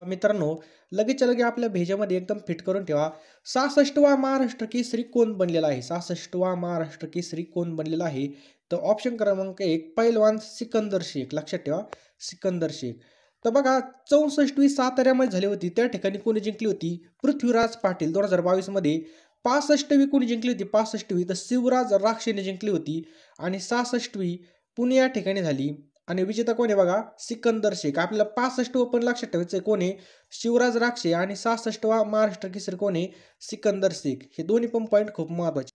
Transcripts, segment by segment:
मित्रांनो, लगेचच्या लगे आपल्या भेजामध्ये एकदम फिट करून ठेवा. 66वा महाराष्ट्र केसरी कोण बनलेला आहे? 66वा महाराष्ट्र केसरी कोण बनलेला आहे? तर ऑप्शन क्रमांक 1 पैलवान सिकंदर शेख. लक्षात ठेवा, सिकंदर शेख. तर बघा 64वी साताऱ्यामध्ये झाली होती. त्या ठिकाणी कोणी जिंकली होती? पृथ्वीराज पाटील. 2022 मध्ये 65वी कोणी जिंकली होती? 65वी तर शिवराज राक्षेने जिंकली होती. आणि 66वी पुणे या ठिकाणी झाली. आणि विजेता कोण आहे बघा? सिकंदर शेख. आपल्याला 65व पण लक्षात ठेवायचं कोण आहे? शिवराज राक्षे. आणि 66वा महाराष्ट्र केसरी कोण आहे? सिकंदर शेख. हे दोन्ही पण पॉईंट खूप महत्त्वाचे.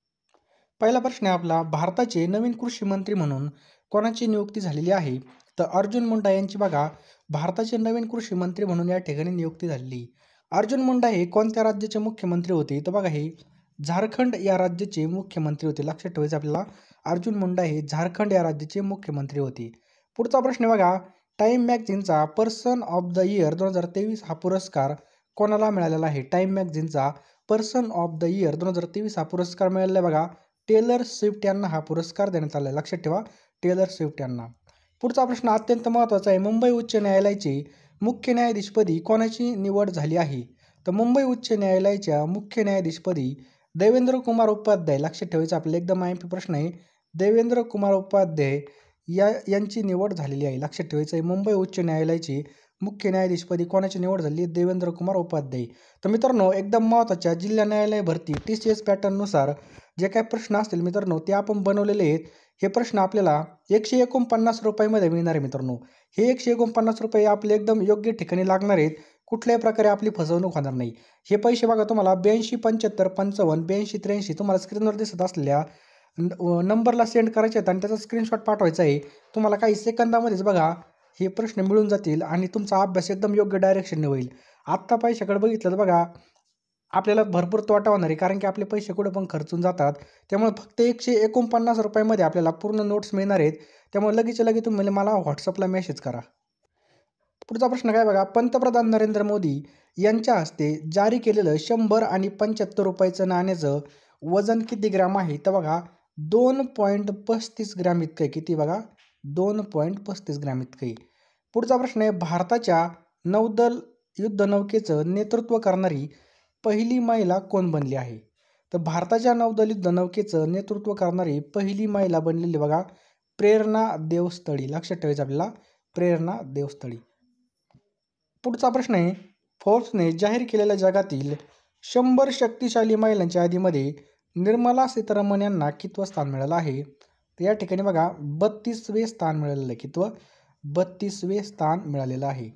पहिला प्रश्न आहे आपला, भारताचे नवीन कृषी मंत्री म्हणून कोणाची नियुक्ती झालेली आहे? तर अर्जुन मुंडा यांची बघा भारताचे नवीन कृषी मंत्री म्हणून या ठिकाणी नियुक्ती झालेली. अर्जुन मुंडा हे कोणत्या राज्याचे मुख्यमंत्री होते? तर बघा हे झारखंड या राज्याचे मुख्यमंत्री होते. लक्षात ठेवायचं आपल्याला, अर्जुन मुंडा हे झारखंड या राज्याचे मुख्यमंत्री होते. पुढचा प्रश्न बघा, टाइम मॅगझिनचा पर्सन ऑफ द इयर 2023 हा पुरस्कार कोणाला मिळालेला आहे? टाइम मॅगझिनचा पर्सन ऑफ द इयर 2023 हा पुरस्कार मिळालेला आहे बघा टेलर स्विफ्ट यांना हा पुरस्कार देण्यात आला आहे. लक्षात ठेवा, टेलर स्विफ्ट यांना. पुढचा प्रश्न अत्यंत महत्त्वाचा आहे, मुंबई उच्च न्यायालयाचे मुख्य न्यायाधीशपदी कोणाची निवड झाली आहे? तर मुंबई उच्च न्यायालयाच्या मुख्य न्यायाधीशपदी देवेंद्र कुमार उपाध्याय. लक्षात ठेवायचं आपल्याला एकदम आयएमपी प्रश्न आहे. देवेंद्र कुमार उपाध्याय यांची निवड झालेली आहे. लक्षात ठेवायचं आहे, मुंबई उच्च न्यायालयाची मुख्य न्यायाधीशपदी कोणाची निवड झाली? देवेंद्र कुमार उपाध्याय. तर मित्रांनो एकदम महत्त्वाच्या जिल्हा न्यायालय भरती TCS पॅटर्ननुसार जे काही प्रश्न असतील मित्रांनो ते आपण बनवलेले आहेत. हे प्रश्न आपल्याला 149 रुपयामध्ये मिळणार आहे मित्रांनो. हे 149 रुपये आपले एकदम योग्य ठिकाणी लागणार आहेत. कुठल्याही प्रकारे आपली फसवणूक होणार नाही. हे पैसे बघा तुम्हाला 82 75 55 82 83 तुम्हाला स्क्रीनवर दिसत असलेल्या नंबरला सेंड करायचे आहेत आणि त्याचा स्क्रीनशॉट पाठवायचा आहे. तुम्हाला काही सेकंदामध्येच बघा हे प्रश्न मिळून जातील आणि तुमचा अभ्यास एकदम योग्य डायरेक्शनने होईल. आत्ता पैशाकडे बघितलं तर बघा आपल्याला भरपूर तोटा होणार आहे, कारण की आपले पैसे कुठं पण खर्चून जातात. त्यामुळे फक्त 149 रुपयामध्ये आपल्याला पूर्ण नोट्स मिळणार आहेत. त्यामुळे लगेच तुम्ही मला व्हॉट्सअपला मेसेज करा. पुढचा प्रश्न काय बघा, पंतप्रधान नरेंद्र मोदी यांच्या हस्ते जारी केलेलं 100 आणि 75 रुपयाचं नाण्याचं वजन किती ग्रॅम आहे? तर बघा 2.35 ग्रॅम इतकं आहे. किती बघा 2.35 ग्रॅम इतकं आहे. पुढचा प्रश्न आहे, भारताच्या नौदल युद्धनौकेचं नेतृत्व करणारी पहिली महिला कोण बनली आहे? तर भारताच्या नौदल युद्धनौकेचं नेतृत्व करणारी पहिली महिला बनलेली बघा प्रेरणा देवस्थळी. लक्षात ठेवायचं आपल्याला, प्रेरणा देवस्थळी. पुढचा प्रश्न आहे, फोर्ब्सने जाहीर केलेल्या जगातील 100 शक्तिशाली महिलांच्या यादीमध्ये निर्मला सीतारामन यांना कितवं स्थान मिळालं आहे? तर या ठिकाणी बघा 32वे स्थान मिळालेलं आहे. कितवं? 32वे स्थान मिळालेलं आहे.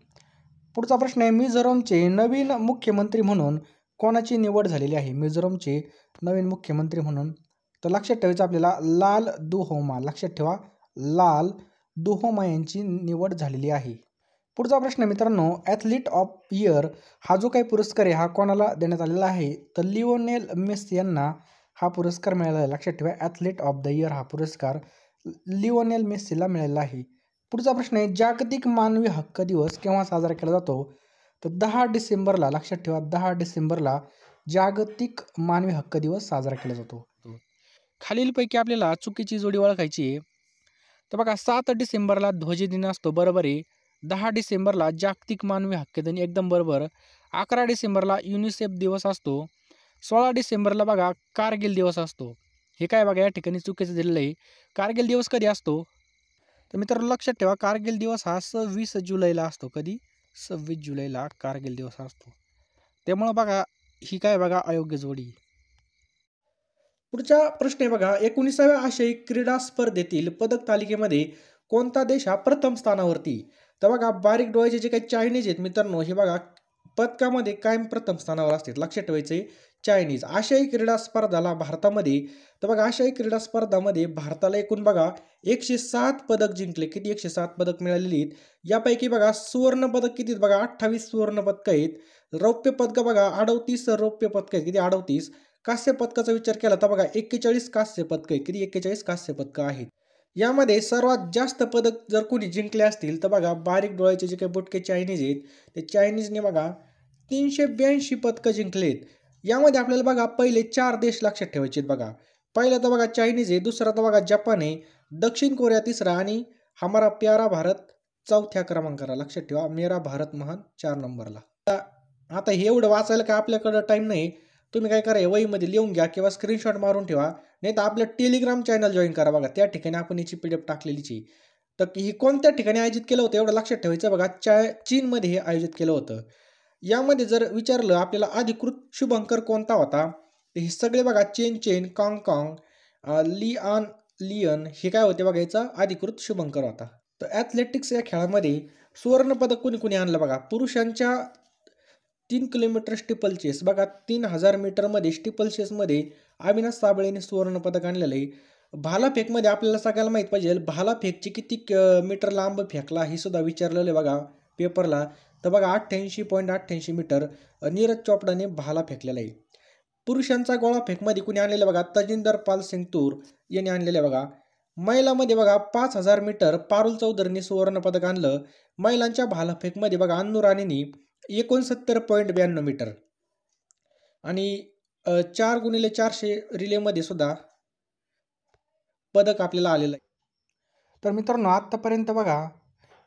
पुढचा प्रश्न आहे, मिझोरमचे नवीन मुख्यमंत्री म्हणून कोणाची निवड झालेली आहे? मिझोरमचे नवीन मुख्यमंत्री म्हणून तर लक्षात ठेवायचं आपल्याला लाल दुहोमा. लक्षात ठेवा, लाल दुहोमा यांची निवड झालेली आहे. पुढचा प्रश्न मित्रांनो, ॲथलीट ऑफ इयर हा जो काही पुरस्कार आहे हा कोणाला देण्यात आलेला आहे? तर लिओनेल मेसी यांना हा पुरस्कार मिळाला आहे. लक्षात ठेवा, ॲथलीट ऑफ द इयर हा पुरस्कार लिओनेल मेसीला मिळालेला आहे. पुढचा प्रश्न आहे, जागतिक मानवी हक्क दिवस केव्हा साजरा केला जातो? तर 10 डिसेंबरला. लक्षात ठेवा, 10 डिसेंबरला जागतिक मानवी हक्क दिवस साजरा केला जातो. खालीलपैकी आपल्याला चुकीची जोडी ओळखायची आहे. तर बघा 7 डिसेंबरला ध्वज दिन असतो, बरोबर आहे. 10 डिसेंबरला जागतिक मानवी हक्क दिन एकदम बरोबर. 11 डिसेंबरला युनिसेफ दिवस असतो. 16 डिसेंबरला बघा कारगिल दिवस असतो. हे काय बघा या ठिकाणी चुकीचं दिलेलं आहे. कारगिल दिवस कधी असतो? तर मित्रांनो लक्षात ठेवा, कारगिल दिवस हा 26 जुलैला असतो. कधी? 26 जुलैला कारगिल दिवस असतो. त्यामुळं बघा ही काय बघा अयोग्य जोडी. पुढचा प्रश्न आहे बघा, 19व्या आशियाई क्रीडा स्पर्धेतील पदक तालिकेमध्ये कोणता देश हा प्रथम स्थानावरती? तर बघा बारीक डोळ्याचे जे काही चायनीज आहेत मित्रांनो, हे बघा पदकामध्ये कायम प्रथम स्थानावर असतात. लक्षात ठेवायचे चायनीज. आशियाई क्रीडा स्पर्धाला भारतामध्ये तर बघा आशियाई क्रीडा स्पर्धामध्ये भारताला एकूण बघा 107 पदक जिंकले. किती? 107 पदक मिळालेली आहेत. यापैकी बघा सुवर्ण पदक किती? बघा 28 सुवर्ण पदकं आहेत. रौप्य पदक बघा 38 रौप्य पदकं आहेत. किती? 38. कांस्य पदकाचा विचार केला तर बघा 41 कांस्य पदकं आहेत. किती? 41 कांस्य पदकं आहेत. यामध्ये सर्वात जास्त पदक जर कोणी जिंकले असतील तर बघा बारीक डोळ्याचे जे काही बुटके चायनीज आहेत ते चायनीजने बघा 382 पदकं जिंकलेत. यामध्ये आपल्याला बघा पहिले 4 देश लक्षात ठेवायचे आहेत बघा. पहिला तर बघा चायनीज आहे, दुसरा तर बघा जपान आहे, दक्षिण कोरिया तिसरा आणि हमारा प्यारा भारत चौथ्या क्रमांकाला. लक्षात ठेवा, मेरा भारत महान 4 नंबरला. आता हे एवढं वाचायला काय आपल्याकडं टाईम नाही. तुम्ही काय करा, वहीमध्ये लिहून घ्या किंवा स्क्रीनशॉट मारून ठेवा. नाही तर आपलं टेलिग्राम चॅनल जॉईन करा. बघा त्या ठिकाणी आपण याची PDF टाकलेलीची. तर ही कोणत्या ठिकाणी आयोजित केलं होतं एवढं लक्षात ठेवायचं. बघा चीनमध्ये हे आयोजित केलं होतं. यामध्ये जर विचारलं आपल्याला अधिकृत शुभंकर कोणता होता, तर हे सगळे बघा चेन, काँग, लियन हे काय होते बघा, याचा अधिकृत शुभंकर होता. तर ॲथलेटिक्स या खेळामध्ये सुवर्णपदक कोणी आणलं बघा. पुरुषांच्या 3 किलोमीटर स्टिपल चेस बघा, 3000 मीटरमध्ये स्टिपल चेसमध्ये अविनाश साबळेने सुवर्णपदक आणलेलं आहे. भालाफेकमध्ये आपल्याला सगळ्याला माहीत पाहिजे, भालाफेकची किती मीटर लांब फेकला हे सुद्धा विचारलेलं आहे बघा पेपरला. तर बघा 88.88 मीटर नीरज चोपडाने भाला फेकलेला आहे. पुरुषांचा गोळाफेकमध्ये कुणी आणलेलं बघा, तजिंदर पाल सिंग तूर यांनी आणलेलं आहे बघा. महिलांमध्ये बघा 5000 मीटर पारुल चौधरीने सुवर्णपदक आणलं. महिलांच्या भालाफेकमध्ये बघा अन्नू राणेंनी 69.92 मीटर आणि 4x400 रिलेमध्ये सुद्धा पदक आपल्याला आलेलं आहे. तर मित्रांनो, आत्तापर्यंत बघा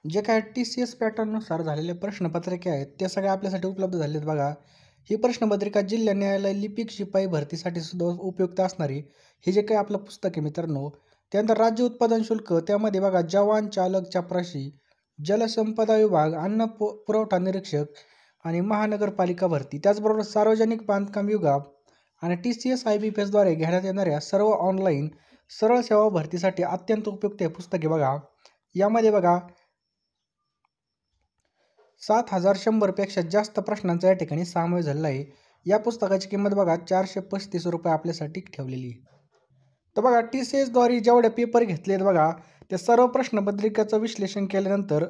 जे काय TCS पॅटर्ननुसार झालेले प्रश्नपत्रिका आहेत ते सगळे आपल्यासाठी उपलब्ध झालेत बघा. ही प्रश्नपत्रिका जिल्हा न्यायालय लिपिक शिपाई भरतीसाठी सुद्धा उपयुक्त असणारी हे जे काही आपलं पुस्तक आहे मित्रांनो. त्यानंतर राज्य उत्पादन शुल्क, त्यामध्ये बघा जवान, चालक, चपराशी, जलसंपदा विभाग, अन्न पुरवठा निरीक्षक आणि महानगरपालिका भरती, त्याचबरोबर सार्वजनिक बांधकाम विभाग आणि TCS IBPS द्वारे घेण्यात येणाऱ्या सर्व ऑनलाईन सरळ सेवा भरतीसाठी अत्यंत उपयुक्त हे पुस्तक आहे बघा. यामध्ये बघा 7100 पेक्षा जास्त प्रश्नांचा या ठिकाणी समावेश झालेला आहे. या पुस्तकाची किंमत बघा 435 रुपये आपल्यासाठी ठेवलेली आहे. तर बघा TCS द्वारे जेवढे पेपर घेतलेत बघा, त्या सर्व प्रश्नपत्रिकेचं विश्लेषण केल्यानंतर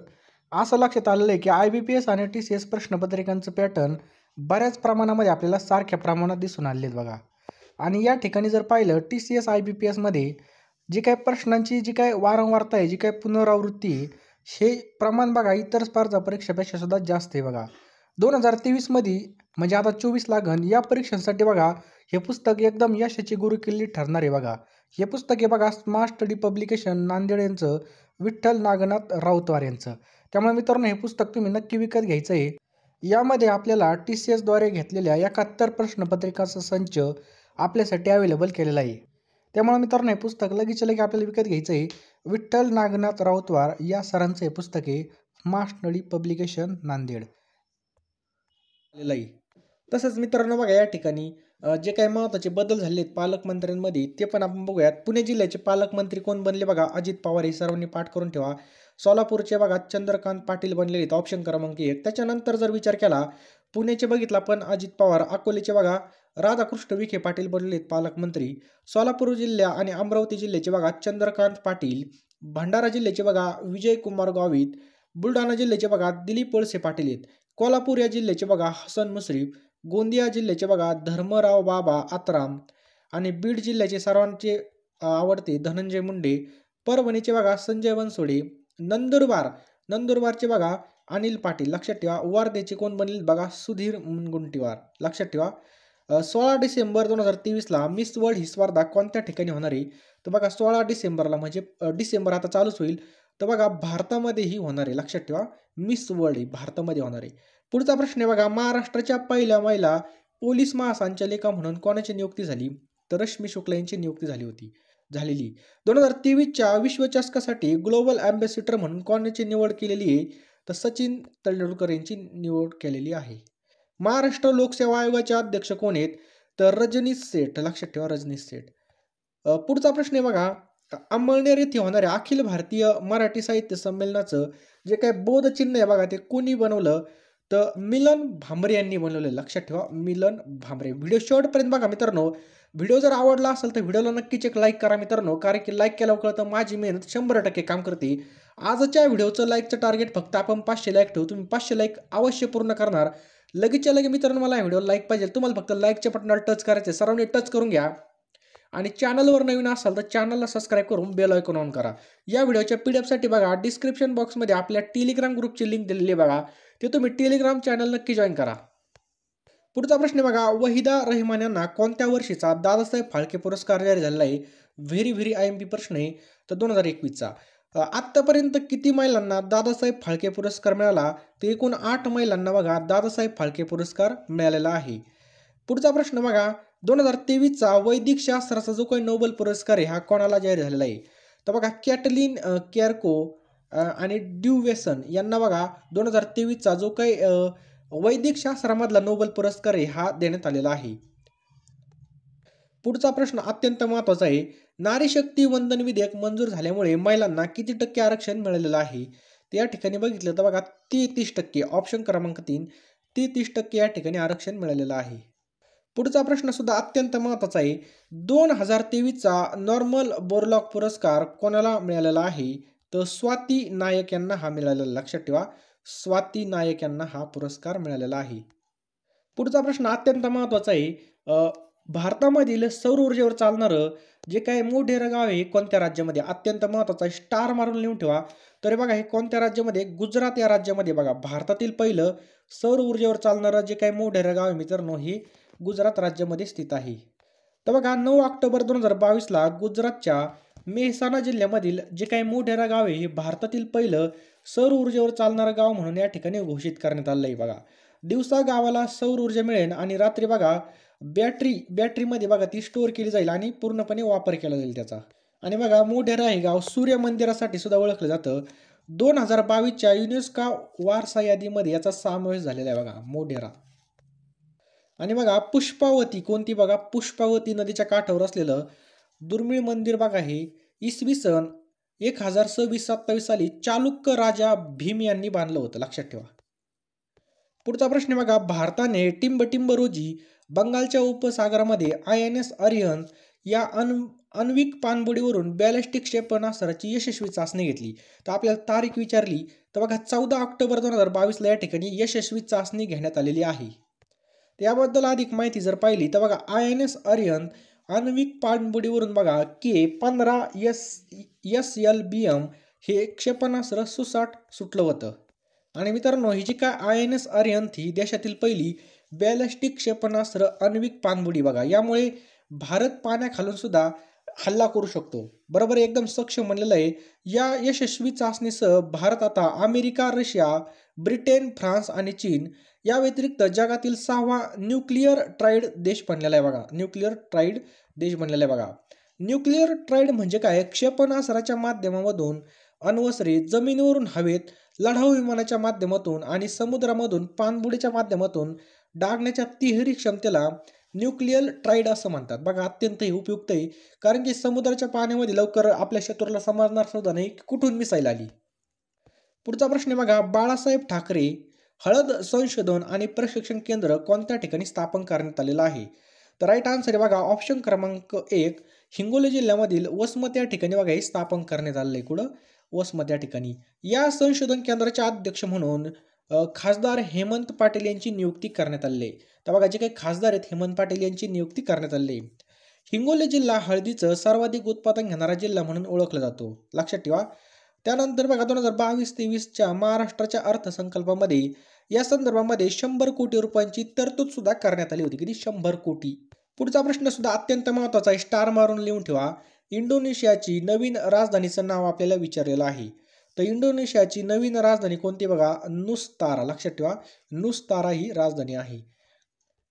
असं लक्षात आलेलं आहे की IBPS आणि TCS प्रश्नपत्रिकांचं पॅटर्न बऱ्याच प्रमाणामध्ये आपल्याला सारख्या प्रमाणात दिसून आलेले आहेत बघा. आणि या ठिकाणी जर पाहिलं TCS IBPSमध्ये जी काही प्रश्नांची जी काही वारंवारता आहे, जी काही पुनरावृत्ती आहे, हे प्रमाण बघा इतर स्पर्धा परीक्षेपेक्षा सुद्धा जास्त आहे बघा. 2023मध्ये म्हणजे आता 24 लागण या परीक्षांसाठी बघा हे पुस्तक एकदम यशाची गुरुकिल्ली ठरणार आहे बघा. हे पुस्तक आहे बघा स्मार्ट स्टडी पब्लिकेशन नांदेड यांचं, विठ्ठल नागनाथ राऊतवार यांचं. त्यामुळे मित्रांनो हे पुस्तक तुम्ही नक्की विकत घ्यायचं आहे. यामध्ये आपल्याला TCS द्वारे घेतलेल्या 71 प्रश्नपत्रिकांचा संच आपल्यासाठी अवेलेबल केलेला आहे. त्यामुळे मित्रांनो हे पुस्तक लगेच आपल्याला विकत घ्यायचं आहे. विठ्ठल नागनाथ राऊतवार या सरांचं हे पुस्तक आहे, स्मार्ट स्टडी पब्लिकेशन नांदेड. तसंच मित्रांनो बघा या ठिकाणी जे काही महत्त्वाचे बदल झाले आहेत पालकमंत्र्यांमध्ये ते पण आपण बघूयात. पुणे जिल्ह्याचे पालकमंत्री कोण बनले बघा, अजित पवार. हे सर्वांनी पाठ करून ठेवा. सोलापूरचे बघा चंद्रकांत पाटील बनलेले आहेत, ऑप्शन क्रमांक 1. त्याच्यानंतर जर विचार केला पुण्याचे बघितला पण अजित पवार. अकोलेचे बघा राधाकृष्ण विखे पाटील बनलेले आहेत पालकमंत्री. सोलापूर जिल्हा आणि अमरावती जिल्ह्याचे बघा चंद्रकांत पाटील. भंडारा जिल्ह्याचे बघा विजयकुमार गावित. बुलढाणा जिल्ह्याचे बघा दिलीप वळसे पाटील आहेत. कोल्हापूर या जिल्ह्याचे बघा हसन मुश्रीफ. गोंदिया जिल्ह्याचे बघा धर्मराव बाबा आत्राम. आणि बीड जिल्ह्याचे सर्वांचे आवडते धनंजय मुंडे. परभणीचे बघा संजय बनसोडे. नंदुरबारचे बघा अनिल पाटील, लक्षात ठेवा. वर्धेचे कोण बनले बघा सुधीर मुनगंटीवार, लक्षात ठेवा. 16 डिसेंबर 2023ला मिस वर्ल्ड ही स्पर्धा कोणत्या ठिकाणी होणार आहे, तर बघा 16 डिसेंबरला, म्हणजे डिसेंबर आता चालूच होईल. तर बघा भारतामध्येही होणार आहे, लक्षात ठेवा. मिस वर्ल्ड ही भारतामध्ये होणार आहे. पुढचा प्रश्न आहे बघा, महाराष्ट्राच्या पहिल्या महिला पोलीस महासंचालिका म्हणून कोणाची नियुक्ती झाली, तर रश्मी शुक्ला यांची नियुक्ती झालेली. 2023च्या विश्वचषकासाठी ग्लोबल अँबॅसिडर म्हणून कोणाची निवड केलेली आहे, तर सचिन तेंडुलकर यांची निवड केलेली आहे. महाराष्ट्र लोकसेवा आयोगाचे अध्यक्ष कोण आहेत, तर रजनीश सेठ, लक्षात ठेवा रजनीश सेठ. पुढचा प्रश्न आहे बघा, अंमळनेर येथे होणाऱ्या अखिल भारतीय मराठी साहित्य संमेलनाचं जे काही बोधचिन्ह आहे बघा ते कोणी बनवलं, तर मिलन भांबरे यांनी बनवलं, लक्षात ठेवा मिलन भांबरे. व्हिडिओ शेवटपर्यंत बघा मित्रांनो. व्हिडिओ जर आवडला असेल तर व्हिडिओला नक्कीच एक लाईक करा मित्रांनो, कारण की लाईक केल्यावर कळतं माझी मेहनत 100% काम करते. आजच्या व्हिडिओचं लाईकचं टार्गेट फक्त आपण 500 लाईक ठेवू. तुम्ही 500 लाईक अवश्य पूर्ण करणार. लगेचच्या लगे मित्रांनो मला व्हिडिओ लाईक पाहिजे, तुम्हाला फक्त लाईकच्या बटनाला टच करायचं आहे. सर्वांनी टच करून घ्या. आणि चॅनलवर नवीन असाल तर चॅनलला सबस्क्राईब करून बेल आयकॉन ऑन करा. या व्हिडिओच्या PDF बघा डिस्क्रिप्शन बॉक्समध्ये आपल्या टेलिग्राम ग्रुपची लिंक दिलेली आहे बघा, ते तुम्ही टेलिग्राम चॅनल नक्की जॉईन करा. पुढचा प्रश्न बघा, वहिदा रहमान यांना कोणत्या वर्षीचा दादासाहेब फाळके पुरस्कार जाहीर झालेला आहे. व्हेरी IMP प्रश्न आहे, तर 2021चा. आत्तापर्यंत किती महिलांना दादासाहेब फाळके पुरस्कार मिळाला? तर एकूण 8 महिलांना बघा दादासाहेब फाळके पुरस्कार मिळालेला आहे. पुढचा प्रश्न बघा, 2023चा वैदिक शास्त्राचा जो काही नोबेल पुरस्कार आहे हा कोणाला जाहीर झालेला आहे? तर बघा कॅटलीन कॅरको आणि ड्युवेसन यांना बघा 2023चा जो काही वैदिक शास्त्रामधला नोबेल पुरस्कार आहे हा देण्यात आलेला आहे. पुढचा प्रश्न अत्यंत महत्त्वाचा आहे. नारी शक्ती वंदन विधेयक मंजूर झाल्यामुळे महिलांना किती टक्के आरक्षण मिळालेलं आहे? तर या ठिकाणी बघितलं तर बघा 33%. ऑप्शन क्रमांक 3 33% या ठिकाणी आरक्षण मिळालेलं आहे. पुढचा प्रश्न सुद्धा अत्यंत महत्त्वाचा आहे. 2023चा नॉर्मल बोरलॉग पुरस्कार कोणाला मिळालेला आहे? तर स्वाती नायक यांना हा मिळालेला. लक्षात ठेवा, स्वाती नायक यांना हा पुरस्कार मिळालेला आहे. पुढचा प्रश्न अत्यंत महत्त्वाचा आहे. भारतामधील सौर ऊर्जेवर चालणारं जे काही मोढेरा गाव आहे कोणत्या राज्यामध्ये? अत्यंत महत्त्वाचं आहे, स्टार मारून लिहून ठेवा. तर बघा हे कोणत्या राज्यामध्ये? गुजरात या राज्यामध्ये बघा भारतातील पहिलं सौर ऊर्जेवर चालणारं जे काही मोढेरा गाव आहे मित्रांनो हे गुजरात राज्यामध्ये स्थित आहे. तर बघा 9 ऑक्टोबर 2022ला गुजरातच्या मेहसाणा जिल्ह्यामधील जे काही मोढेरा गाव आहे हे भारतातील पहिलं सौर ऊर्जेवर चालणारं गाव म्हणून या ठिकाणी घोषित करण्यात आलं आहे. बघा दिवसा गावाला सौर ऊर्जा मिळेल आणि रात्री बघा बॅटरीमध्ये बघा ती स्टोअर केली जाईल आणि पूर्णपणे वापर केला जाईल त्याचा. आणि बघा मोढेरा हे गाव सूर्य मंदिरासाठी सुद्धा ओळखलं जातं. 2022च्या युनेस्को वारसा यादीमध्ये याचा समावेश झालेला आहे बघा मोढेरा. आणि बघा पुष्पावती कोणती? बघा पुष्पावती नदीच्या काठावर असलेलं दुर्मिळ मंदिर बघा हे इसवी सन 1026-27 साली चालुक्य राजा भीम यांनी बांधलं होतं. लक्षात ठेवा. पुढचा प्रश्न बघा, भारताने टिंबटिंब रोजी बंगालच्या उपसागरामध्ये INS अरिहंत या आण्विक पाणबुडीवरून बॅलिस्टिक क्षेपणास्त्राची यशस्वी चाचणी घेतली. तर आपल्याला तारीख विचारली तर बघा 14 ऑक्टोबर 2022ला या ठिकाणी यशस्वी चाचणी घेण्यात आलेली आहे. याबद्दल अधिक माहिती जर पाहिली तर बघा INS अरिहंत आण्विक पाणबुडीवरून बघा K-15 SLBM हे क्षेपणास्त्र सुसाट सुटलं होतं. आणि मित्रांनो ही जी काय INS अरिहंत ही देशातील पहिली बॅलिस्टिक क्षेपणास्त्र आण्विक पाणबुडी बघा. यामुळे भारत पाण्याखालून सुद्धा हल्ला करू शकतो. बरोबर एकदम सक्षम म्हणलेलं आहे. या यशस्वी चाचणीसह भारत आता अमेरिका, रशिया, ब्रिटन, फ्रान्स आणि चीन या व्यतिरिक्त जगातील 6वा न्यूक्लिअर ट्राईड देश बनलेला आहे बघा. न्यूक्लिअर ट्राईड देश बनलेला आहे बघा. न्यूक्लिअर ट्राईड म्हणजे काय? क्षेपणास्त्राच्या माध्यमामधून अण्वस्त्रे, जमिनीवरून हवेत, लढाऊ विमानाच्या माध्यमातून आणि समुद्रामधून पाणबुडीच्या माध्यमातून डागण्याच्या तिहेरी क्षमतेला न्यूक्लिअर ट्राईड असं म्हणतात. बघा अत्यंत उपयुक्त आहे कारण की समुद्राच्या पाण्यामध्ये लवकर आपल्या शत्रूला समजणार सुद्धा नाही की कुठून मिसाईल आली. पुढचा प्रश्न बघा, बाळासाहेब ठाकरे हळद संशोधन आणि प्रशिक्षण केंद्र कोणत्या ठिकाणी स्थापन करण्यात आलेलं आहे? तर राईट आन्सर आहे बघा ऑप्शन क्रमांक 1 हिंगोली जिल्ह्यामधील वसमत या ठिकाणी बघा हे स्थापन करण्यात आलेलं आहे. कुठं? वसमत या ठिकाणी. या संशोधन केंद्राचे अध्यक्ष म्हणून खासदार हेमंत पाटील यांची नियुक्ती करण्यात आली आहे. तर बघा जे काही खासदार आहेत हेमंत पाटील यांची नियुक्ती करण्यात आली आहे. हिंगोली जिल्हा हळदीचं सर्वाधिक उत्पादन घेणारा जिल्हा म्हणून ओळखला जातो. लक्षात ठेवा. त्यानंतर बघा 2022-23च्या महाराष्ट्राच्या अर्थसंकल्पामध्ये या संदर्भामध्ये 100 कोटी रुपयांची तरतूद सुद्धा करण्यात आली होती. किती? 100 कोटी. पुढचा प्रश्न सुद्धा अत्यंत महत्त्वाचा आहे, स्टार मारून लिहून ठेवा. इंडोनेशियाची नवीन राजधानीचं नाव आपल्याला विचारलेलं आहे. तर इंडोनेशियाची नवीन राजधानी कोणती? बघा नुस्तारा. लक्षात ठेवा नुस्तारा ही राजधानी आहे.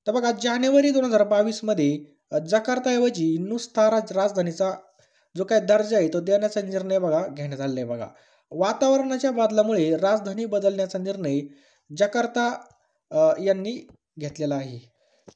तर बघा जानेवारी 2022 मध्ये जकार्ताऐवजी नुस्तारा राजधानीचा जो काय दर्जा आहे तो देण्याचा निर्णय बघा घेण्यात आलेला आहे. बघा वातावरणाच्या बदलामुळे राजधानी बदलण्याचा निर्णय जकार्ता यांनी घेतलेला आहे.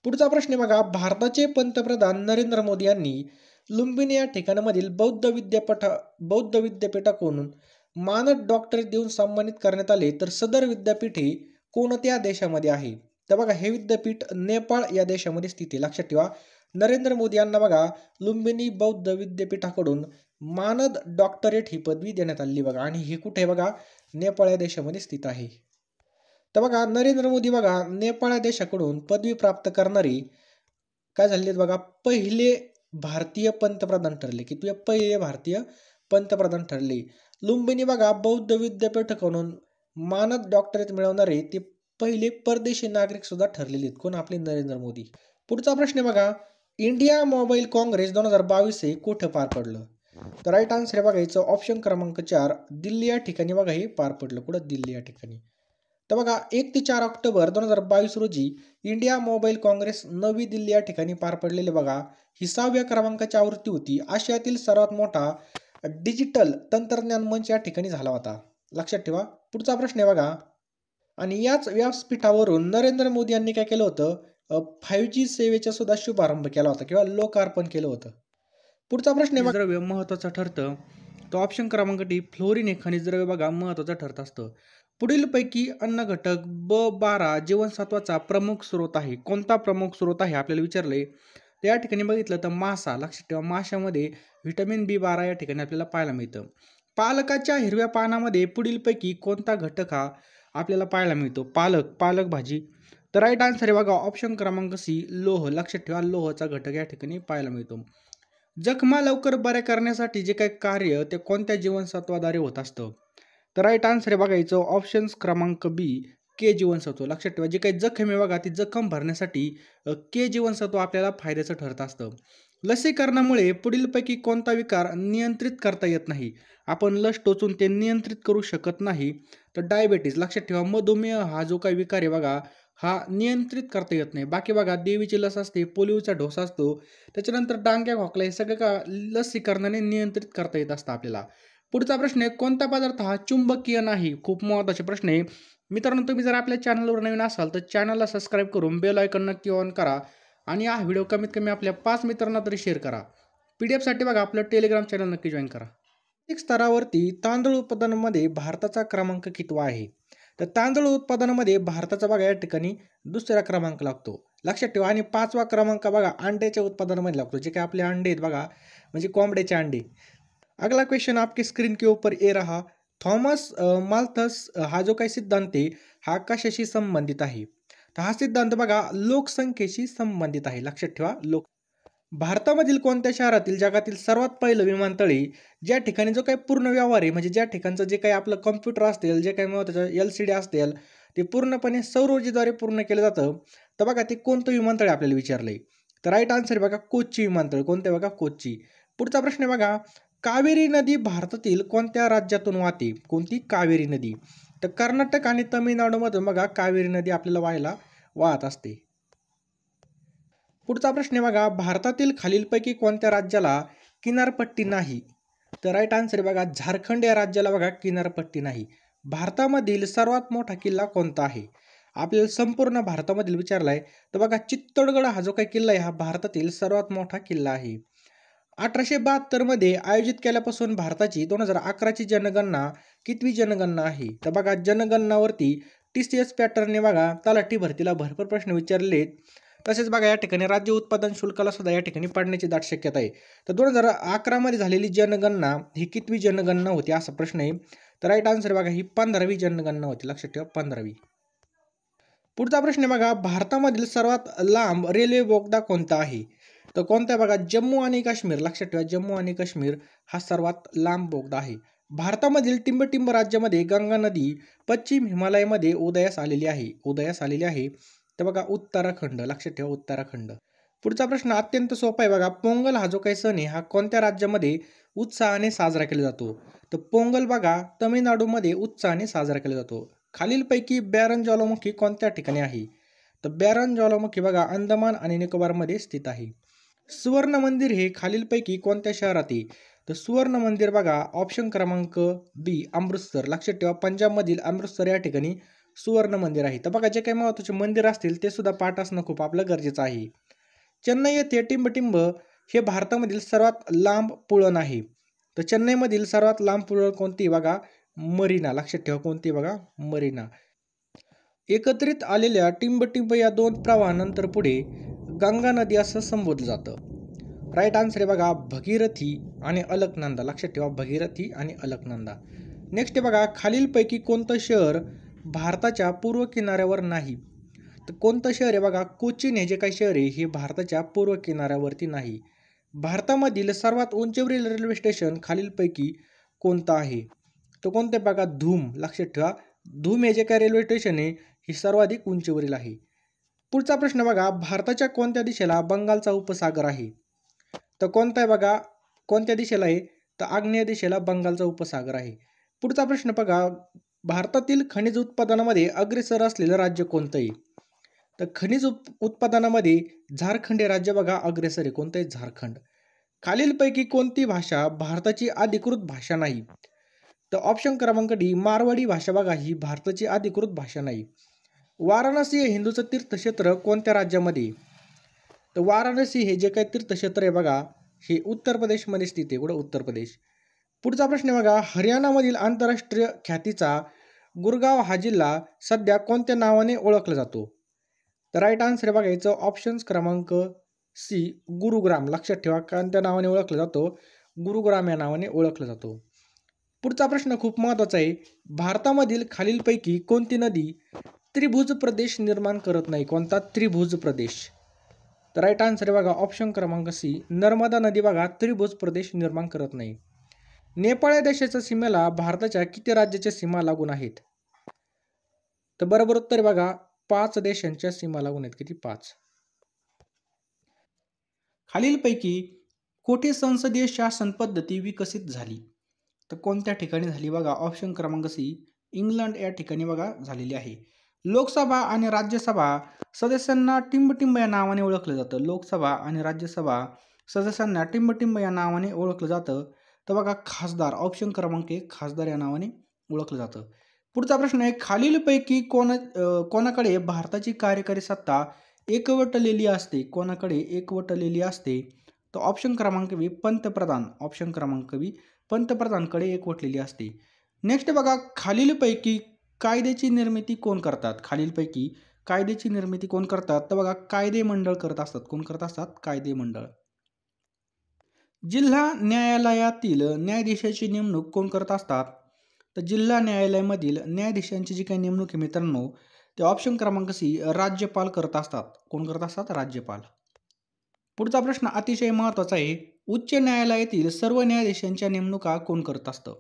पुढचा प्रश्न बघा, भारताचे पंतप्रधान नरेंद्र मोदी यांनी लुंबिनी या ठिकाणामधील बौद्ध विद्यापीठाकडून मानद डॉक्टरेट देऊन सन्मानित करण्यात आले. तर सदर विद्यापीठ हे कोणत्या देशामध्ये आहे? तर बघा हे विद्यापीठ नेपाळ या देशामध्ये स्थित आहे. लक्षात ठेवा. नरेंद्र मोदी यांना बघा लुंबिनी बौद्ध विद्यापीठाकडून मानद डॉक्टरेट ही पदवी देण्यात आली बघा. आणि हे कुठे बघा नेपाळ या देशामध्ये स्थित आहे. तर बघा नरेंद्र मोदी बघा नेपाळ या देशाकडून पदवी प्राप्त करणारे काय झाले बघा पहिले भारतीय पंतप्रधान ठरले. की तुझे पहिले भारतीय पंतप्रधान ठरले. लुंबिनी बघा बौद्ध विद्यापीठाकडून मानद डॉक्टरेट मिळवणारे ते पहिले परदेशी नागरिक सुद्धा ठरलेले आहेत. कोण? आपले नरेंद्र मोदी. पुढचा प्रश्न बघा, इंडिया मोबाईल काँग्रेस 2022 हे कुठं पार पडलं? तर राईट आन्सर आहे बघा याचं ऑप्शन क्रमांक 4 दिल्ली या ठिकाणी बघा हे पार पडलं. कुठं? दिल्ली या ठिकाणी. तर बघा 1 ते 4 ऑक्टोबर 2022 रोजी इंडिया मोबाईल काँग्रेस नवी दिल्ली या ठिकाणी पार पडलेले बघा. ही 6व्या क्रमांकाची आवृत्ती होती. आशियातील सर्वात मोठा डिजिटल तंत्रज्ञान मंच या ठिकाणी झाला होता. लक्षात ठेवा. पुढचा प्रश्न आहे बघा. आणि याच व्यासपीठावरून नरेंद्र मोदी यांनी काय केलं होतं? 5G सेवेचा सुद्धा शुभारंभ केला होता किंवा लोकार्पण केलं होतं. पुढचा प्रश्न आहे द्रव्य महत्त्वाचं ठरतं. तो ऑप्शन क्रमांक डी फ्लोरिन हे खनिज द्रव्य बघा महत्त्वाचं ठरत असतं. पुढीलपैकी अन्न घटक B12 जीवनसत्वाचा प्रमुख स्रोत आहे. कोणता प्रमुख स्रोत आहे आपल्याला विचारले. तर या ठिकाणी बघितलं तर मासा. लक्षात ठेवा माशामध्ये व्हिटॅमिन B12 या ठिकाणी आपल्याला पाहायला मिळतं. पालकाच्या हिरव्या पानामध्ये पुढीलपैकी कोणता घटक हा आपल्याला पाहायला मिळतो? पालक भाजी. तर राईट आन्सर आहे बघा ऑप्शन क्रमांक सी लोह. लक्षात ठेवा लोहाचा घटक या ठिकाणी पाहायला मिळतो. जखमा लवकर बऱ्या करण्यासाठी जे काही कार्य ते कोणत्या जीवनसत्वाद्वारे होत असतं? तर राईट आन्सर आहे बघा याचं ऑप्शन क्रमांक बी के जीवनसत्व. लक्षात ठेवा जे काही जखम आहे बघा ती जखम भरण्यासाठी के जीवनसत्व आपल्याला फायद्याचं ठरत असतं. लसीकरणामुळे पुढीलपैकी कोणता विकार नियंत्रित करता येत नाही? आपण लस टोचून ते नियंत्रित करू शकत नाही. तर डायबेटीज. लक्षात ठेवा मधुमेह हा जो काही विकार आहे बघा हा नियंत्रित करता येत नाही. बाकी बघा देवीची लस असते, पोलिओचा डोस असतो, त्याच्यानंतर डांग्या खोकला हे सगळं का लसीकरणाने नियंत्रित करता येत असतं आपल्याला. पुढचा प्रश्न आहे कोणता पदार्थ हा चुंबकीय नाही? खूप महत्त्वाचे प्रश्न आहे मित्रांनो. तुम्ही जर आपल्या चॅनलवर नवीन असाल तर चॅनलला सबस्क्राईब करून बेल आयकॉन नक्की ऑन करा आणि हा व्हिडिओ कमीत कमी आपल्या 5 मित्रांना तरी शेअर करा. PDF साठी बघा आपलं टेलिग्राम चॅनल नक्की जॉईन करा. जागतिक स्तरावरती तांदूळ उत्पादनामध्ये भारताचा क्रमांक कितवा आहे? तर तांदूळ उत्पादनामध्ये भारताचा बघा या ठिकाणी दुसरा क्रमांक लागतो. लक्षात ठेवा. आणि 5वा क्रमांक बघा अंड्याच्या उत्पादनामध्ये लागतो. जे काही आपले अंडे आहेत बघा म्हणजे कोंबड्याचे अंडे. अगला क्वेश्चन आपके स्क्रीन के ऊपर ये रहा. थॉमस माल्थस हा जो काही सिद्धांत आहे हा कशाशी संबंधित आहे? तर हा सिद्धांत बघा लोकसंख्येशी संबंधित आहे. लक्षात ठेवा भारतामधील कोणत्या शहरातील जगातील सर्वात पहिलं विमानतळ आहे ज्या ठिकाणी जो काही पूर्ण व्यवहार आहे म्हणजे ज्या ठिकाणचं जे काही आपलं कॉम्प्युटर असतील जे काही महत्त्वाचं LCD असतील ते पूर्णपणे सौर ऊर्जेद्वारे पूर्ण केलं जातं. तर बघा ते कोणतं विमानतळ आहे आपल्याला विचारलंय. तर राईट आन्सर आहे बघा कोच्ची विमानतळ. कोणते बघा कोच्ची. पुढचा प्रश्न आहे बघा कावेरी नदी भारतातील कोणत्या राज्यातून वाहते? कोणती? कावेरी नदी. तर कर्नाटक आणि तमिळनाडूमधून बघा कावेरी नदी आपल्याला वाहत असते. पुढचा प्रश्न आहे बघा भारतातील खालीलपैकी कोणत्या राज्याला किनारपट्टी नाही? तर राईट आन्सर आहे बघा झारखंड या राज्याला बघा किनारपट्टी नाही. भारतामधील सर्वात मोठा किल्ला कोणता आहे? आपल्याला संपूर्ण भारतामधील विचारलाय. तर बघा चित्तोडगड हा जो काही किल्ला आहे हा भारतातील सर्वात मोठा किल्ला आहे. 1872 मध्ये आयोजित केल्यापासून भारताची 2011ची जनगणना कितवी जनगणना आहे? तर बघा जनगणनावरती TCS पॅटर्नने बघा तलाठी भरतीला भरपूर प्रश्न विचारले आहेत. तसेच बघा या ठिकाणी राज्य उत्पादन शुल्काला सुद्धा या ठिकाणी पडण्याची दाट शक्यता आहे. तर 2011 मध्ये झालेली जनगणना ही कितवी जनगणना होती असा प्रश्न आहे. तर राईट आन्सर बघा ही 15वी जनगणना होती. लक्षात ठेवा 15वी. पुढचा प्रश्न आहे बघा भारतामधील सर्वात लांब रेल्वे बोगदा कोणता आहे? तर कोणता आहे बघा जम्मू आणि काश्मीर. लक्षात ठेवा जम्मू आणि काश्मीर हा सर्वात लांब बोगदा आहे. भारतामधील टिंबटिंब राज्यामध्ये गंगा नदी पश्चिम हिमालयामध्ये उदयास आलेली आहे. तर बघा उत्तराखंड. लक्षात ठेवा उत्तराखंड. पुढचा प्रश्न अत्यंत सोपा आहे बघा पोंगल हा जो काही सण आहे हा कोणत्या राज्यामध्ये उत्साहाने साजरा केला जातो? तर पोंगल बघा तमिळनाडूमध्ये उत्साहाने साजरा केला जातो. खालीलपैकी बॅरन ज्वालामुखी कोणत्या ठिकाणी आहे? तर बॅरन ज्वालामुखी बघा अंदमान आणि निकोबारमध्ये स्थित आहे. सुवर्ण मंदिर हे खालीलपैकी कोणत्या शहरात आहे? तर सुवर्ण मंदिर बघा ऑप्शन क्रमांक बी अमृतसर. लक्षात ठेवा पंजाबमधील अमृतसर या ठिकाणी सुवर्ण मंदिर आहे. तर बघा जे काही महत्त्वाचे मंदिर असतील ते सुद्धा पाठ असणं खूप आपलं गरजेचं आहे. चेन्नई येथे टिंबटिंब हे भारतामधील सर्वात लांब पुळण आहे. तर चेन्नईमधील सर्वात लांब पुळण कोणती बघा मरीना. लक्षात ठेवा कोणती बघा मरीना. एकत्रित आलेल्या टिंबटिंब या 2 प्रवाहानंतर पुढे गंगा नदी असं संबोधलं जातं. राईट आन्सर आहे बघा भगीरथी आणि अलकनंदा. लक्षात ठेवा भगीरथी आणि अलकनंदा. नेक्स्ट आहे बघा खालीलपैकी कोणतं शहर भारताच्या पूर्व किनाऱ्यावर नाही? तर कोणतं शहर आहे बघा कोचीन हे जे काही शहर आहे हे भारताच्या पूर्व किनाऱ्यावरती नाही. भारतामधील सर्वात उंचीवरील रेल्वे स्टेशन खालीलपैकी कोणतं आहे? तर कोणतं आहे बघा धूम. लक्षात ठेवा धूम हे जे काही रेल्वे स्टेशन आहे हे सर्वाधिक उंचीवरील आहे. पुढचा प्रश्न बघा भारताच्या कोणत्या दिशेला बंगालचा उपसागर आहे? तर कोणता आहे बघा कोणत्या दिशेला आहे? तर आग्नेय दिशेला बंगालचा उपसागर आहे. पुढचा प्रश्न बघा, भारतातील खनिज उत्पादनामध्ये अग्रेसर असलेलं राज्य कोणतं आहे? तर खनिज उत्पादनामध्ये झारखंड हे राज्य बघा अग्रेसर आहे. कोणतं आहे? झारखंड. खालीलपैकी कोणती भाषा भारताची अधिकृत भाषा नाही? तर ऑप्शन क्रमांक डी मारवाडी भाषा बघा ही भारताची अधिकृत भाषा नाही. वाराणसी हे हिंदूचं तीर्थक्षेत्र कोणत्या राज्यामध्ये आहे? तर वाराणसी हे जे काही तीर्थक्षेत्र आहे बघा हे उत्तर प्रदेशमध्ये स्थित आहे. कुठं? उत्तर प्रदेश. पुढचा प्रश्न बघा, हरियाणामधील आंतरराष्ट्रीय ख्यातीचा गुरगाव हा जिल्हा सध्या कोणत्या नावाने ओळखला जातो? तर राईट आन्सर बघा याचं ऑप्शन्स क्रमांक सी गुरुग्राम. लक्षात ठेवा कोणत्या नावाने ओळखला जातो? गुरुग्राम या नावाने ओळखला जातो. पुढचा प्रश्न खूप महत्त्वाचा आहे, भारतामधील खालीलपैकी कोणती नदी त्रिभुज प्रदेश निर्माण करत नाही? कोणता? त्रिभुज प्रदेश. तर राईट आन्सर बघा ऑप्शन क्रमांक सी नर्मदा नदी बघा त्रिभुज प्रदेश निर्माण करत नाही. नेपाळ या देशाच्या सीमेला भारताच्या किती राज्याच्या सीमा लागून आहेत? तर बरोबर उत्तर बघा 5 देशांच्या सीमा लागून आहेत. किती? 5. खालीलपैकी कोठे संसदीय शासन पद्धती विकसित झाली? तर कोणत्या ठिकाणी झाली बघा? ऑप्शन क्रमांक सी इंग्लंड या ठिकाणी बघा झालेली आहे. लोकसभा आणि राज्यसभा सदस्यांना टिंबटिंब या नावाने ओळखलं जातं. लोकसभा आणि राज्यसभा सदस्यांना टिंबटिंब या नावाने ओळखलं जातं. तर बघा खासदार, ऑप्शन क्रमांक 1 खासदार या नावाने ओळखलं जातं. पुढचा प्रश्न आहे, खालीलपैकी कोणाकडे भारताची कार्यकारी सत्ता एकवटलेली असते? कोणाकडे एकवटलेली असते? तर ऑप्शन क्रमांक बी पंतप्रधान. ऑप्शन क्रमांक बी पंतप्रधानकडे एकवटलेली असते. नेक्स्ट बघा, खालीलपैकी कायद्याची निर्मिती कोण करतात? खालीलपैकी कायद्याची निर्मिती कोण करतात? तर बघा कायदे मंडळ करत असतात. कोण करत असतात? कायदे मंडळ. जिल्हा न्यायालयातील न्यायाधीशाची नेमणूक कोण करत असतात? तर जिल्हा न्यायालयामधील न्यायाधीशांची जी काही नेमणूक आहे मित्रांनो ते ऑप्शन क्रमांक सी राज्यपाल करत असतात. कोण करत असतात? राज्यपाल. पुढचा प्रश्न अतिशय महत्त्वाचा आहे, उच्च न्यायालयातील सर्व न्यायाधीशांच्या नेमणुका कोण करत असतं?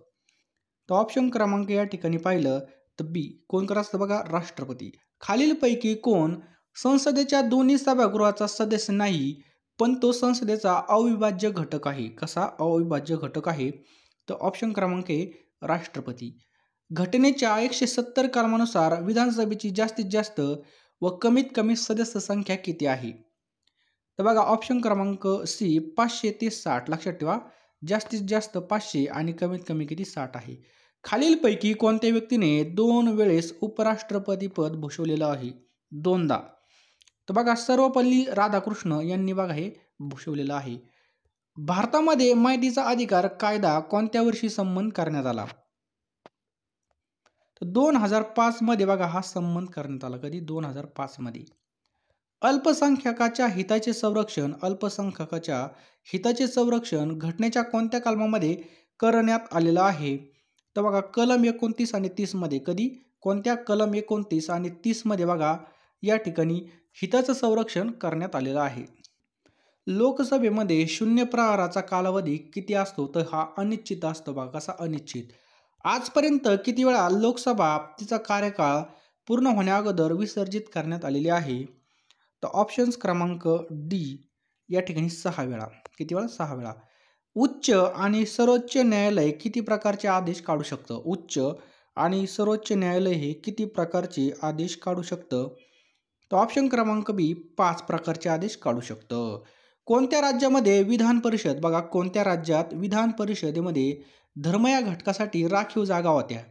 तर ऑप्शन क्रमांक या ठिकाणी पाहिलं तर बी कोण करत असतं बघा? राष्ट्रपती. खालीलपैकी कोण संसदेच्या दोन्ही सभागृहाचा सदस्य नाही पण तो संसदेचा अविभाज्य घटक आहे? कसा अविभाज्य घटक आहे? तर ऑप्शन क्रमांक ए राष्ट्रपती. घटनेच्या 170 कलमानुसार विधानसभेची जास्तीत जास्त व कमीत कमी सदस्य संख्या किती आहे? तर बघा ऑप्शन क्रमांक सी 500 ते 60. लक्षात ठेवा जास्तीत जास्त 500 आणि कमीत कमी किती? 60 आहे. खालीलपैकी कोणत्या व्यक्तीने 2 वेळेस उपराष्ट्रपती पद भूषवलेलं आहे? 2दा. तर बघा सर्वपल्ली राधाकृष्ण यांनी बघा हे भूषवलेलं आहे. भारतामध्ये माहितीचा अधिकार कायदा कोणत्या वर्षी संमत करण्यात आला? तर 2005 मध्ये बघा हा संमत करण्यात आला. कधी? 2005 मध्ये. अल्पसंख्याकाच्या हिताचे संरक्षण अल्पसंख्याकाच्या हिताचे संरक्षण घटनेच्या कोणत्या कलमामध्ये करण्यात आलेलं आहे? तर बघा कलम 29 आणि 30 मध्ये. कधी? कोणत्या? कलम 29 आणि 30 मध्ये बघा या ठिकाणी हिताचं संरक्षण करण्यात आलेलं आहे. लोकसभेमध्ये शून्य प्रहराचा कालावधी किती असतो? तर हा अनिश्चित असतो बघा. कसा? अनिश्चित. आजपर्यंत किती वेळा लोकसभा तिचा कार्यकाळ पूर्ण होण्याअगोदर विसर्जित करण्यात आलेली आहे? तर ऑप्शन्स क्रमांक डी या ठिकाणी 6 वेळा. किती वेळा? 6 वेळा. उच्च आणि सर्वोच्च न्यायालय किती प्रकारचे आदेश काढू शकतं? उच्च आणि सर्वोच्च न्यायालय हे किती प्रकारचे आदेश काढू शकतं? तर ऑप्शन क्रमांक बी 5 प्रकारचे आदेश काढू शकतं. कोणत्या राज्यामध्ये विधान परिषद बघा कोणत्या राज्यात विधान परिषदेमध्ये धर्म या घटकासाठी राखीव जागा होत्या?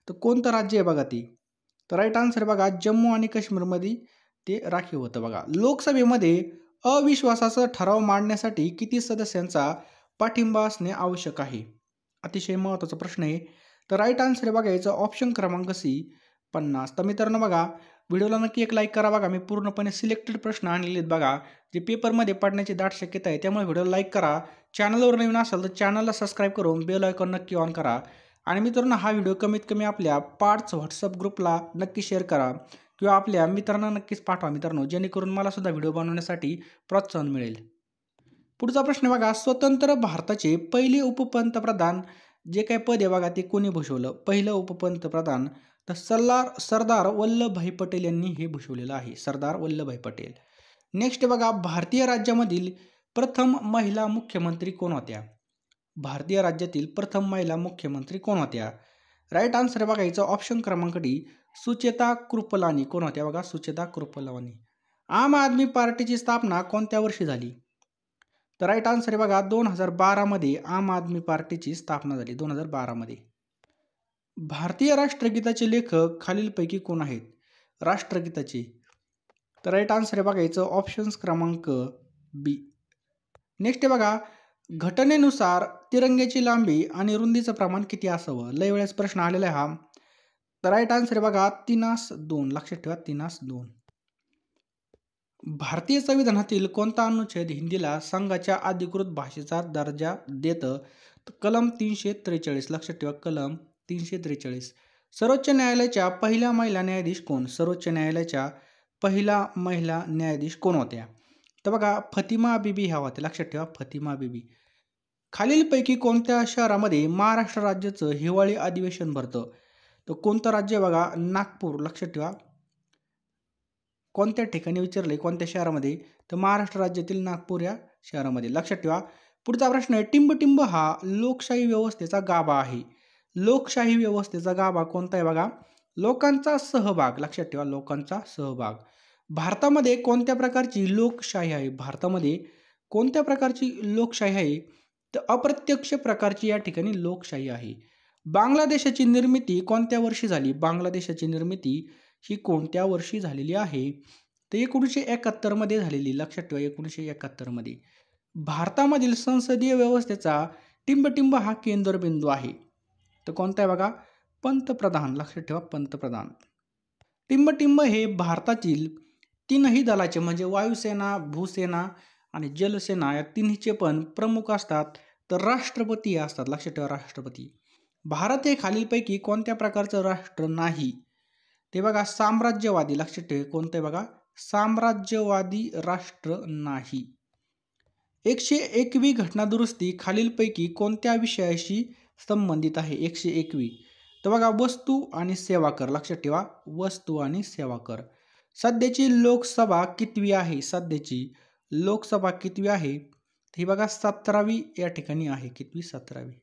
तर कोणतं राज्य आहे बघा ते? तर राईट आन्सर बघा जम्मू आणि काश्मीरमध्ये ते राखीव होतं बघा. लोकसभेमध्ये अविश्वासाचा ठराव मांडण्यासाठी किती सदस्यांचा पाठिंबा असणे आवश्यक आहे? अतिशय महत्त्वाचा प्रश्न आहे. तर राईट आन्सर बघा याचं ऑप्शन क्रमांक सी 50. तर मित्रांनो बघा व्हिडिओला नक्की एक लाईक करा बघा. मी पूर्णपणे सिलेक्टेड प्रश्न आणलेले आहेत बघा जे पेपरमध्ये पडण्याची दाट शक्यता आहे. त्यामुळे व्हिडिओला लाईक करा. चॅनलवर नवीन असाल तर चॅनलला सबस्क्राईब करून बेल आयकॉन नक्की ऑन करा. आणि मित्रांनो हा व्हिडिओ कमीत कमी आपल्या पार्ट्स व्हॉट्सअप ग्रुपला नक्की शेअर करा किंवा आपल्या मित्रांना नक्कीच पाठवा मित्रांनो जेणेकरून मला सुद्धा व्हिडिओ बनवण्यासाठी प्रोत्साहन मिळेल. पुढचा प्रश्न बघा स्वतंत्र भारताचे पहिले उपपंतप्रधान जे काही पद आहे बघा ते कोणी भूषवलं? पहिलं उपपंतप्रधान तर सरदार वल्लभभाई पटेल यांनी हे भूषवलेलं आहे. सरदार वल्लभभाई पटेल. नेक्स्ट बघा भारतीय राज्यामधील प्रथम महिला मुख्यमंत्री कोण होत्या? भारतीय राज्यातील प्रथम महिला मुख्यमंत्री कोण होत्या? राईट आन्सर आहे बघा याचं ऑप्शन क्रमांक डी, सुचेता कृपलानी. कोण होत्या बघा? सुचेता कृपलानी. आम आदमी पार्टीची स्थापना कोणत्या वर्षी झाली? तर राईट आन्सर आहे बघा 2012 मध्ये आम आदमी पार्टीची स्थापना झाली, 2012 मध्ये. भारतीय राष्ट्रगीताचे लेखक खालीलपैकी कोण आहेत? राष्ट्रगीताचे. तर राईट आन्सर आहे बघा याचं ऑप्शन्स क्रमांक बी. नेक्स्ट आहे बघा, घटनेनुसार तिरंग्याची लांबी आणि रुंदीचं प्रमाण किती असावं? लय वेळेस प्रश्न आलेला आहे हा. तर राईट आन्सर आहे बघा 3:2. लक्षात ठेवा 3:2. भारतीय संविधानातील कोणता अनुच्छेद हिंदीला संघाच्या अधिकृत भाषेचा दर्जा देतं? कलम 343. लक्षात ठेवा कलम 343. सर्वोच्च न्यायालयाच्या पहिल्या महिला न्यायाधीश कोण? सर्वोच्च न्यायालयाच्या पहिला महिला न्यायाधीश कोण होत्या? तर बघा फतिमा बीबी ह्या होत्या. लक्षात ठेवा फतिमा बीबी. खालीलपैकी कोणत्या शहरामध्ये महाराष्ट्र राज्याचं हिवाळी अधिवेशन भरतं? तर कोणतं राज्य बघा? नागपूर. लक्षात ठेवा. कोणत्या ठिकाणी विचारले कोणत्या शहरामध्ये? तर महाराष्ट्र राज्यातील नागपूर या शहरामध्ये. लक्षात ठेवा. पुढचा प्रश्न आहे, टिंबटिंब हा लोकशाही व्यवस्थेचा गाभा आहे. लोकशाही व्यवस्थेचा गाभा कोणता आहे बघा? लोकांचा सहभाग. लक्षात ठेवा लोकांचा सहभाग. भारतामध्ये कोणत्या प्रकारची लोकशाही आहे? भारतामध्ये कोणत्या प्रकारची लोकशाही आहे? तर अप्रत्यक्ष प्रकारची या ठिकाणी लोकशाही आहे. बांगलादेशाची निर्मिती कोणत्या वर्षी झाली? बांगलादेशाची निर्मिती ही कोणत्या वर्षी झालेली आहे? तर 1971 मध्ये झालेली. लक्षात ठेवा 1971 मध्ये. भारतामधील संसदीय व्यवस्थेचा टिंबटिंब हा केंद्रबिंदू आहे. तर कोणता आहे बघा? पंतप्रधान. लक्षात ठेवा पंतप्रधान. टिंबटिंब हे भारतातील तीनही दलाचे म्हणजे वायुसेना, भूसेना आणि जलसेना या तिन्हीचे पण प्रमुख असतात. तर राष्ट्रपती असतात. लक्षात ठेवा राष्ट्रपती. भारत हे खालीलपैकी कोणत्या प्रकारचं राष्ट्र नाही? ते बघा साम्राज्यवादी. लक्षात ठेवा कोणतं आहे बघा? साम्राज्यवादी राष्ट्र नाही. 101वी घटना दुरुस्ती खालीलपैकी कोणत्या विषयाशी संबंधित आहे? 101वी. तर बघा वस्तू आणि सेवा कर. लक्षात ठेवा वस्तू आणि सेवा कर. सध्याची लोकसभा कितवी आहे? सध्याची लोकसभा कितवी आहे? ही बघा 17वी या ठिकाणी आहे. कितवी? 17वी.